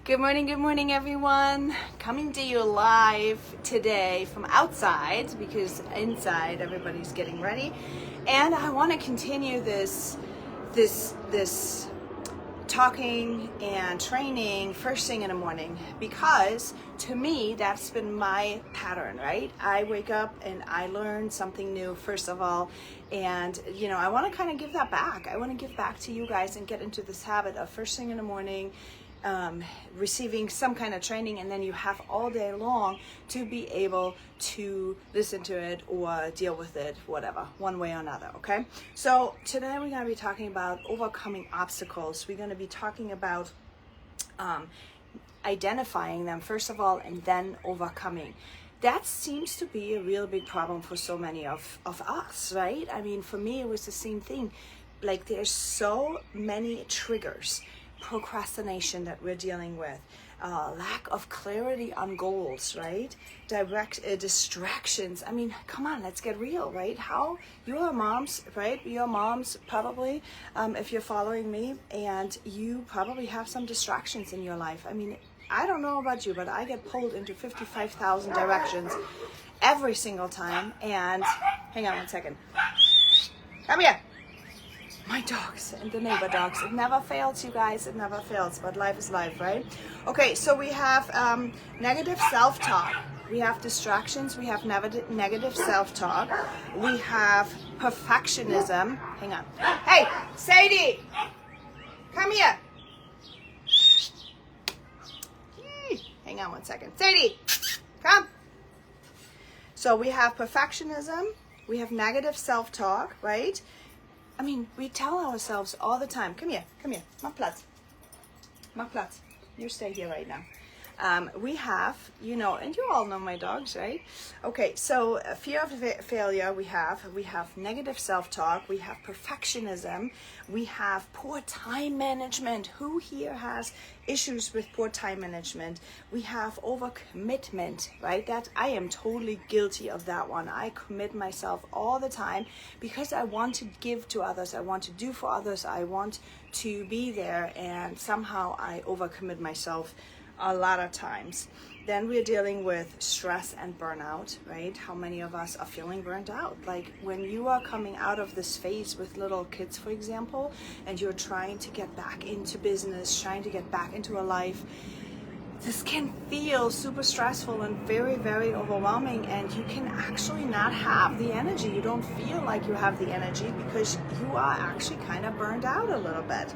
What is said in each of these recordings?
Good morning, everyone. Coming to you live today from outside because inside everybody's getting ready, and I want to continue this talking and training first thing in the morning, because to me that's been my pattern, right? I wake up and I learn something new first of all, and I want to kind of give that back. I want to give back to you guys and get into this habit of first thing in the morning receiving some kind of training, and then you have all day long to be able to listen to it or deal with it, whatever, one way or another. Okay, so today we're going to be talking about overcoming obstacles. We're going to be talking about identifying them first of all and then overcoming. That seems to be a real big problem for so many of us, right? I mean, for me it was the same thing. Like, there's so many triggers. Procrastination that we're dealing with, lack of clarity on goals, right? Distractions. I mean, come on, let's get real, right? How you are moms, right? You're moms probably, if you're following me, and you probably have some distractions in your life. I mean, I don't know about you, but I get pulled into 55,000 directions every single time. And hang on one second. Come here. My dogs and the neighbor dogs. It never fails, you guys. It never fails. But life is life, right? Okay, so we have negative self-talk. We have distractions. We have negative self-talk. We have perfectionism. Hang on. Hey, Sadie! Come here. Hang on one second. Sadie! Come! So we have perfectionism. We have negative self-talk, right? I mean, we tell ourselves all the time, come here, mach Platz. You stay here right now. We have, and you all know my dogs, right? Okay, so fear of failure, we have negative self-talk, we have perfectionism, we have poor time management. Who here has issues with poor time management? We have overcommitment, right? That I am totally guilty of that one. I commit myself all the time because I want to give to others, I want to do for others, I want to be there, and somehow I overcommit myself a lot of times. Then we're dealing with stress and burnout, right? How many of us are feeling burnt out? Like, when you are coming out of this phase with little kids, for example, and you're trying to get back into business, trying to get back into a life, this can feel super stressful and very, very overwhelming, and you can actually not have the energy. You don't feel like you have the energy because you are actually kind of burned out a little bit.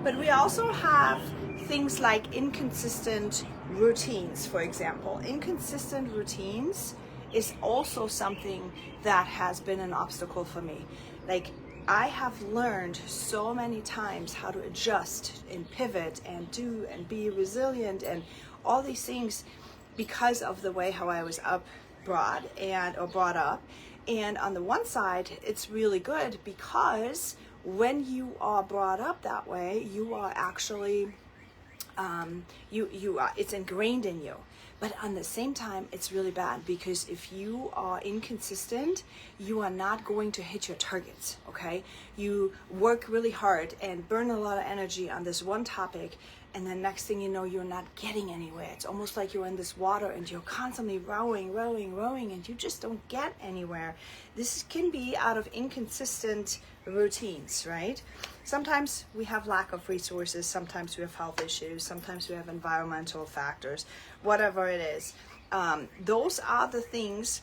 But we also have things like inconsistent routines, for example. Inconsistent routines is also something that has been an obstacle for me. Like, I have learned so many times how to adjust and pivot and do and be resilient and all these things because of the way how I was brought up. And on the one side, it's really good because when you are brought up that way, you are actually it's ingrained in you. But on the same time, it's really bad because if you are inconsistent, you are not going to hit your targets, okay? You work really hard and burn a lot of energy on this one topic, and then next thing you know, you're not getting anywhere. It's almost like you're in this water and you're constantly rowing, and you just don't get anywhere. This can be out of inconsistent routines, right? Sometimes we have lack of resources, sometimes we have health issues, sometimes we have environmental factors, whatever it is. Those are the things,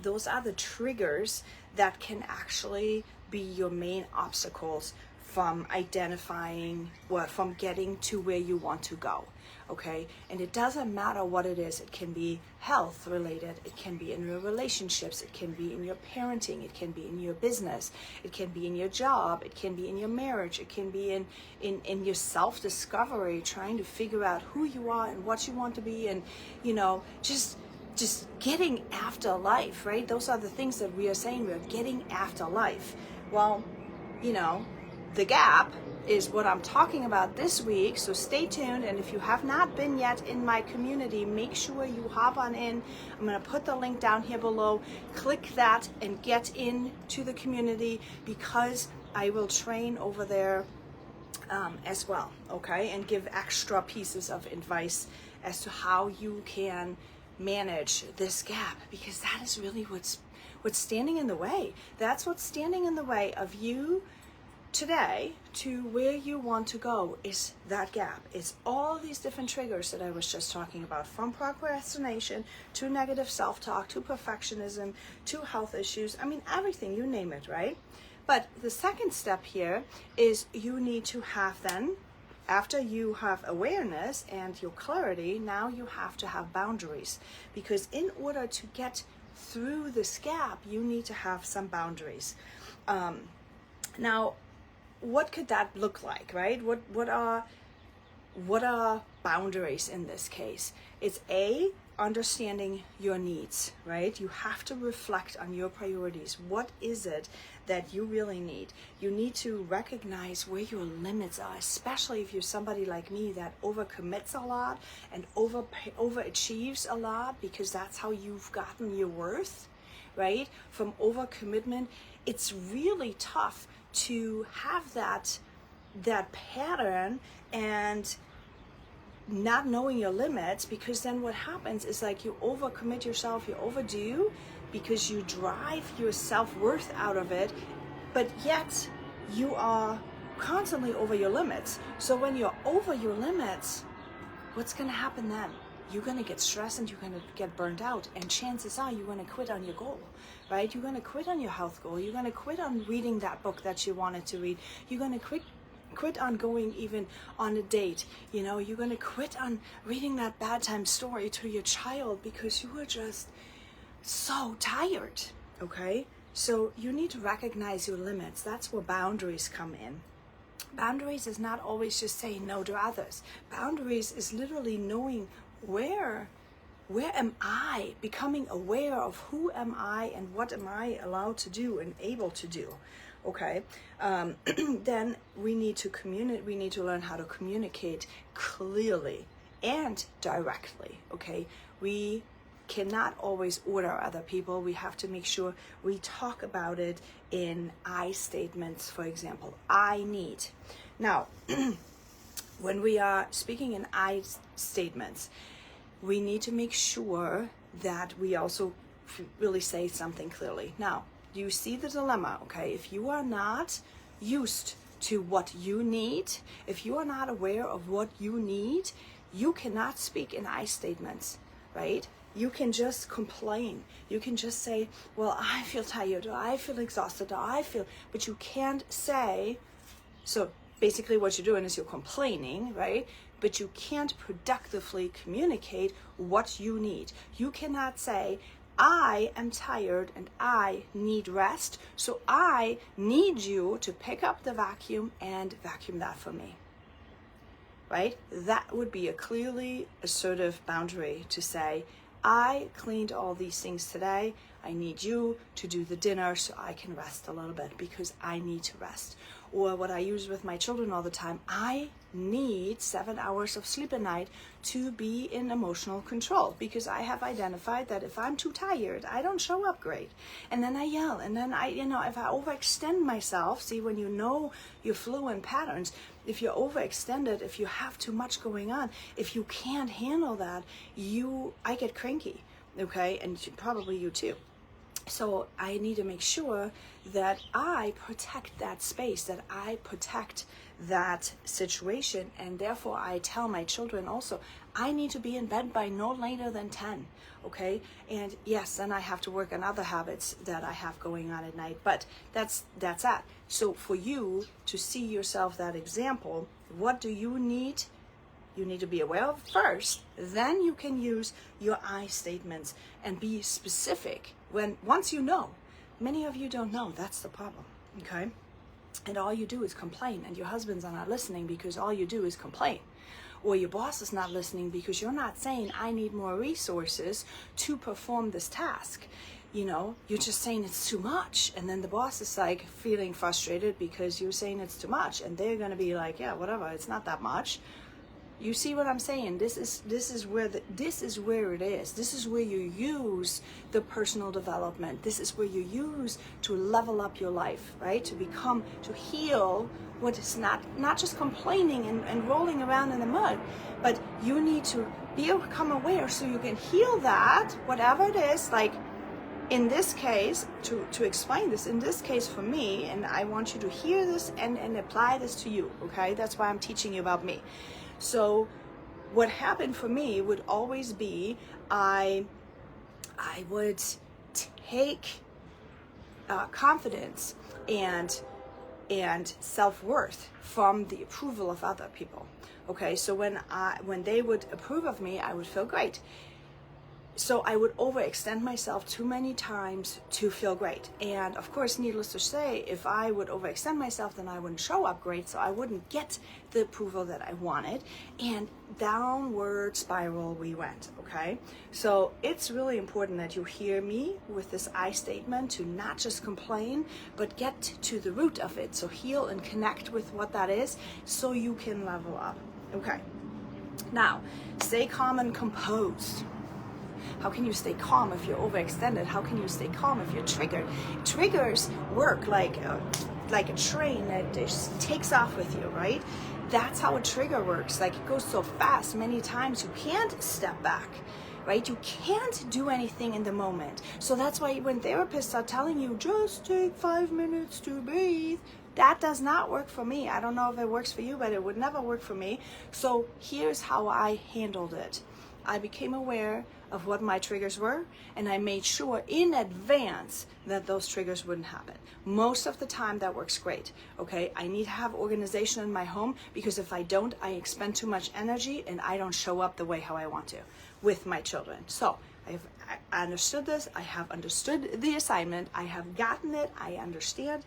those are the triggers that can actually be your main obstacles from identifying, from getting to where you want to go, okay? And it doesn't matter what it is. It can be health related, it can be in your relationships, it can be in your parenting, it can be in your business, it can be in your job, it can be in your marriage, it can be in your self-discovery, trying to figure out who you are and what you want to be, and just getting after life, right? Those are the things that we are saying, we're getting after life. Well, the gap is what I'm talking about this week, so stay tuned. And if you have not been yet in my community, make sure you hop on in. I'm going to put the link down here below. Click that and get into the community, because I will train over there as well, okay? And give extra pieces of advice as to how you can manage this gap, because that is really what's standing in the way. That's what's standing in the way of you today to where you want to go, is that gap. It's all these different triggers that I was just talking about, from procrastination to negative self-talk to perfectionism to health issues. I mean, everything, you name it, right? But the second step here is you need to have then, after you have awareness and your clarity, now you have to have boundaries. Because in order to get through this gap, you need to have some boundaries. Now, what could that look like, right? What are boundaries in this case? It's understanding your needs, right? You have to reflect on your priorities. What is it that you really need? You need to recognize where your limits are, especially if you're somebody like me that overcommits a lot and overachieves a lot, because that's how you've gotten your worth, right? From overcommitment, it's really tough to have that pattern and not knowing your limits, because then what happens is like you overcommit yourself, you overdo, because you drive your self-worth out of it, but yet you are constantly over your limits. So when you're over your limits, what's going to happen then? You're going to get stressed and you're going to get burned out, and chances are you're going to quit on your goal, right? You're going to quit on your health goal. You're going to quit on reading that book that you wanted to read. You're going to quit on going even on a date. You know, you're going to quit on reading that bedtime story to your child because you were just so tired, okay? So you need to recognize your limits. That's where boundaries come in. Boundaries is not always just saying no to others. Boundaries is literally knowing where am I, becoming aware of who am I and what am I allowed to do and able to do. Okay, then we need to communicate. We need to learn how to communicate clearly and directly. Okay, we cannot always order other people. We have to make sure we talk about it in I statements. For example, I need. Now, when we are speaking in I statements, we need to make sure that we also really say something clearly. Now, you see the dilemma, okay? If you are not used to what you need, if you are not aware of what you need, you cannot speak in I statements, right? You can just complain. You can just say, well, I feel tired, or I feel exhausted, but you can't say, so basically what you're doing is you're complaining, right? But you can't productively communicate what you need. You cannot say, I am tired and I need rest, so I need you to pick up the vacuum and vacuum that for me, right? That would be a clearly assertive boundary to say, I cleaned all these things today. I need you to do the dinner so I can rest a little bit because I need to rest. Or what I use with my children all the time, I need 7 hours of sleep a night to be in emotional control, because I have identified that if I'm too tired, I don't show up great. And then I yell, and then if I overextend myself, see, when you know your flow and patterns, if you're overextended, if you have too much going on, if you can't handle that, I get cranky, okay? And probably you too. So I need to make sure that I protect that space, that I protect that situation, and therefore I tell my children also, I need to be in bed by no later than 10, okay? And yes, then I have to work on other habits that I have going on at night, but that's that. So for you to see yourself that example, what do you need? You need to be aware of first, then you can use your I statements and be specific. Once you know, many of you don't know, that's the problem, okay? And all you do is complain, and your husbands are not listening because all you do is complain. Or your boss is not listening because you're not saying, I need more resources to perform this task. You're just saying it's too much. And then the boss is like feeling frustrated because you're saying it's too much. And they're going to be like, yeah, whatever, it's not that much. You see what I'm saying? This is where it is. This is where you use the personal development. This is where you use to level up your life, right? To heal what is not just complaining and rolling around in the mud, but you need to become aware so you can heal that, whatever it is. Like in this case, to explain this, in this case for me, and I want you to hear this and apply this to you, okay? That's why I'm teaching you about me. So what happened for me would always be I would take confidence and self-worth from the approval of other people. Okay, so when they would approve of me, I would feel great. So I would overextend myself too many times to feel great. And of course, needless to say, if I would overextend myself, then I wouldn't show up great. So I wouldn't get the approval that I wanted. And downward spiral we went, okay? So it's really important that you hear me with this I statement to not just complain, but get to the root of it. So heal and connect with what that is so you can level up. Okay. Now, stay calm and composed. How can you stay calm if you're overextended? How can you stay calm if you're triggered? Triggers work like a train that just takes off with you, right? That's how a trigger works. Like it goes so fast many times you can't step back, right? You can't do anything in the moment. So that's why when therapists are telling you, just take 5 minutes to breathe, that does not work for me. I don't know if it works for you, but it would never work for me. So here's how I handled it. I became aware of what my triggers were, and I made sure in advance that those triggers wouldn't happen. Most of the time that works great, okay? I need to have organization in my home because if I don't, I expend too much energy and I don't show up the way how I want to with my children. So I understood this, I have understood the assignment, I have gotten it, I understand,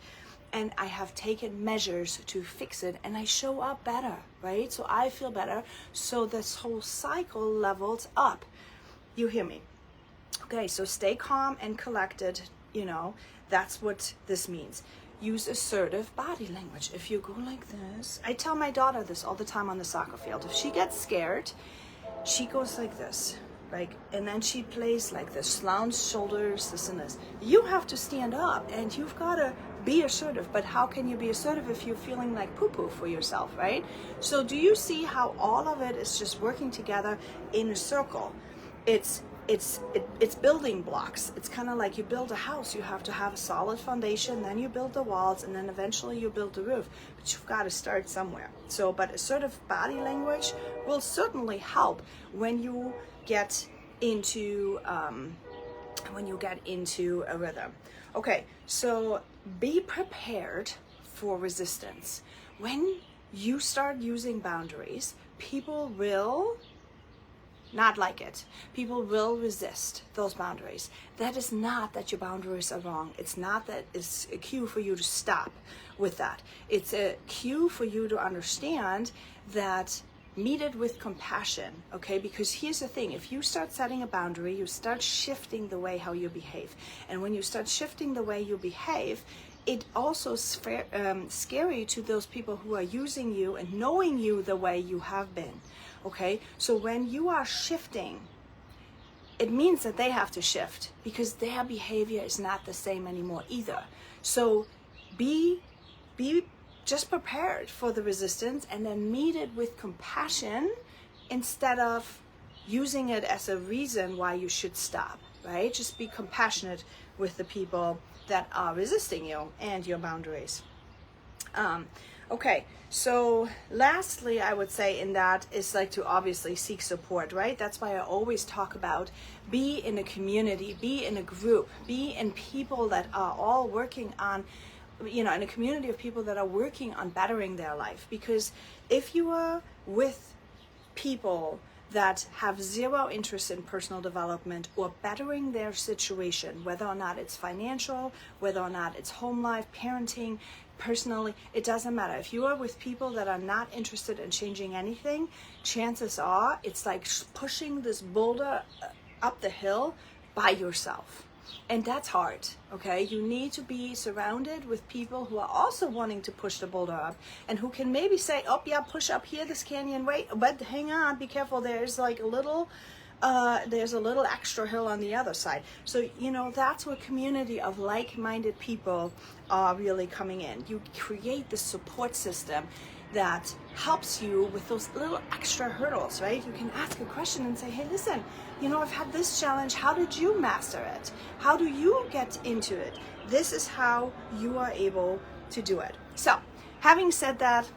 and I have taken measures to fix it, and I show up better, right? So I feel better, so this whole cycle levels up. You hear me? Okay, so stay calm and collected, that's what this means. Use assertive body language. If you go like this, I tell my daughter this all the time on the soccer field. If she gets scared, she goes like this, and then she plays like this, slouch shoulders, this and this. You have to stand up and you've got to be assertive, but how can you be assertive if you're feeling like poo-poo for yourself, right? So do you see how all of it is just working together in a circle? It's building blocks. It's kind of like you build a house. You have to have a solid foundation, then you build the walls, and then eventually you build the roof. But you've got to start somewhere. So, but assertive body language will certainly help when you get into a rhythm. Okay, so be prepared for resistance. When you start using boundaries, people will not like it. People will resist those boundaries. That is not that your boundaries are wrong. It's not that it's a cue for you to stop with that. It's a cue for you to understand that meet it with compassion, okay? Because here's the thing, if you start setting a boundary, you start shifting the way how you behave. And when you start shifting the way you behave, it also is scary to those people who are using you and knowing you the way you have been, okay? So when you are shifting, it means that they have to shift because their behavior is not the same anymore either. So be just prepared for the resistance and then meet it with compassion instead of using it as a reason why you should stop, right? Just be compassionate with the people that are resisting you and your boundaries. Okay, so lastly, I would say in that is like to obviously seek support, right? That's why I always talk about be in a community, be in a group, be in people that are all working on, in a community of people that are working on bettering their life. Because if you are with people that have zero interest in personal development or bettering their situation, whether or not it's financial, whether or not it's home life, parenting, personally, it doesn't matter. If you are with people that are not interested in changing anything, chances are it's like pushing this boulder up the hill by yourself. And that's hard, okay? You need to be surrounded with people who are also wanting to push the boulder up and who can maybe say, oh yeah, push up here this canyon, wait, but hang on, be careful, there's like a little extra hill on the other side. So, that's where community of like-minded people are really coming in. You create this support system that helps you with those little extra hurdles, right? You can ask a question and say, hey, listen, I've had this challenge. How did you master it? How do you get into it? This is how you are able to do it. So, having said that,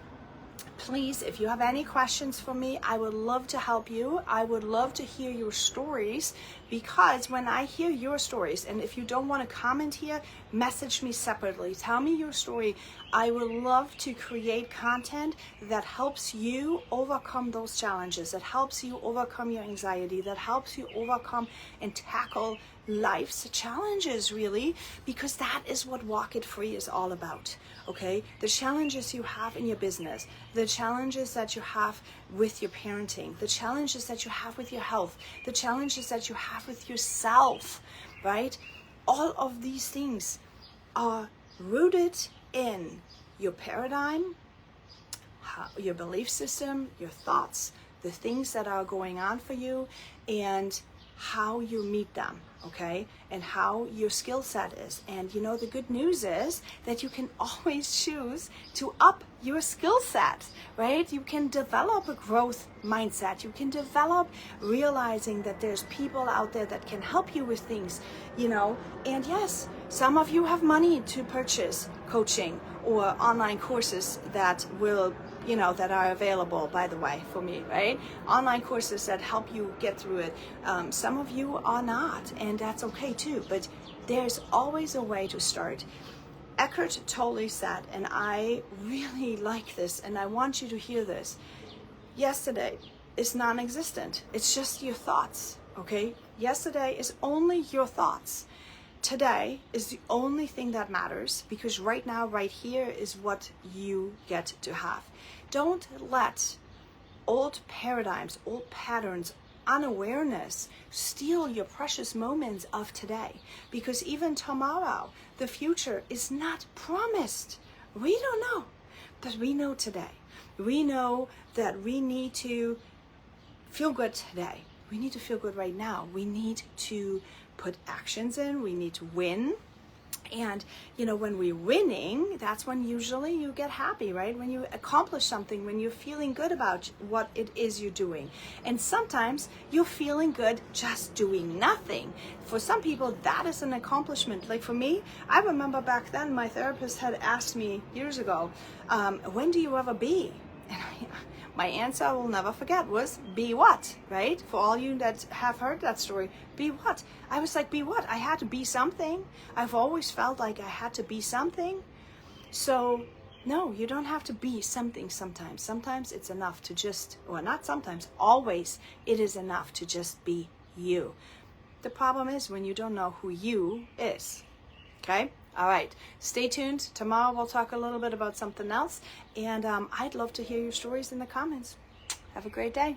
please, if you have any questions for me, I would love to help you. I would love to hear your stories, because when I hear your stories, and if you don't want to comment here, message me separately. Tell me your story. I would love to create content that helps you overcome those challenges, that helps you overcome your anxiety, that helps you overcome and tackle life's challenges, really, because that is what Walk It Free is all about. Okay, the challenges you have in your business, the challenges that you have with your parenting, the challenges that you have with your health, the challenges that you have with yourself, right? All of these things are rooted in your paradigm, your belief system, your thoughts, the things that are going on for you, and how you meet them, okay? And how your skill set is. And the good news is that you can always choose to up your skill set, right? You can develop a growth mindset. You can develop realizing that there's people out there that can help you with things, And yes, some of you have money to purchase coaching or online courses that will that are available, by the way, for me, right? Online courses that help you get through it. Some of you are not, and that's okay too, but there's always a way to start. Eckhart Tolle said, and I really like this, and I want you to hear this, yesterday is non-existent. It's just your thoughts, okay? Yesterday is only your thoughts. Today is the only thing that matters, because right now, right here is what you get to have. Don't let old paradigms, old patterns, unawareness steal your precious moments of today, because even tomorrow, the future is not promised. We don't know, but we know today. We know that we need to feel good today. We need to feel good right now. We need to put actions in. We need to win. And, when we're winning, that's when usually you get happy, right? When you accomplish something, when you're feeling good about what it is you're doing. And sometimes you're feeling good just doing nothing. For some people, that is an accomplishment. Like for me, I remember back then my therapist had asked me years ago, when do you ever be? And my answer I will never forget was, be what, right? For all you that have heard that story, be what? I was like, be what? I had to be something. I've always felt like I had to be something. So no, you don't have to be something sometimes. Sometimes it's enough to just, or not sometimes, always it is enough to just be you. The problem is when you don't know who you is, okay? All right, stay tuned. Tomorrow we'll talk a little bit about something else, and I'd love to hear your stories in the comments. Have a great day.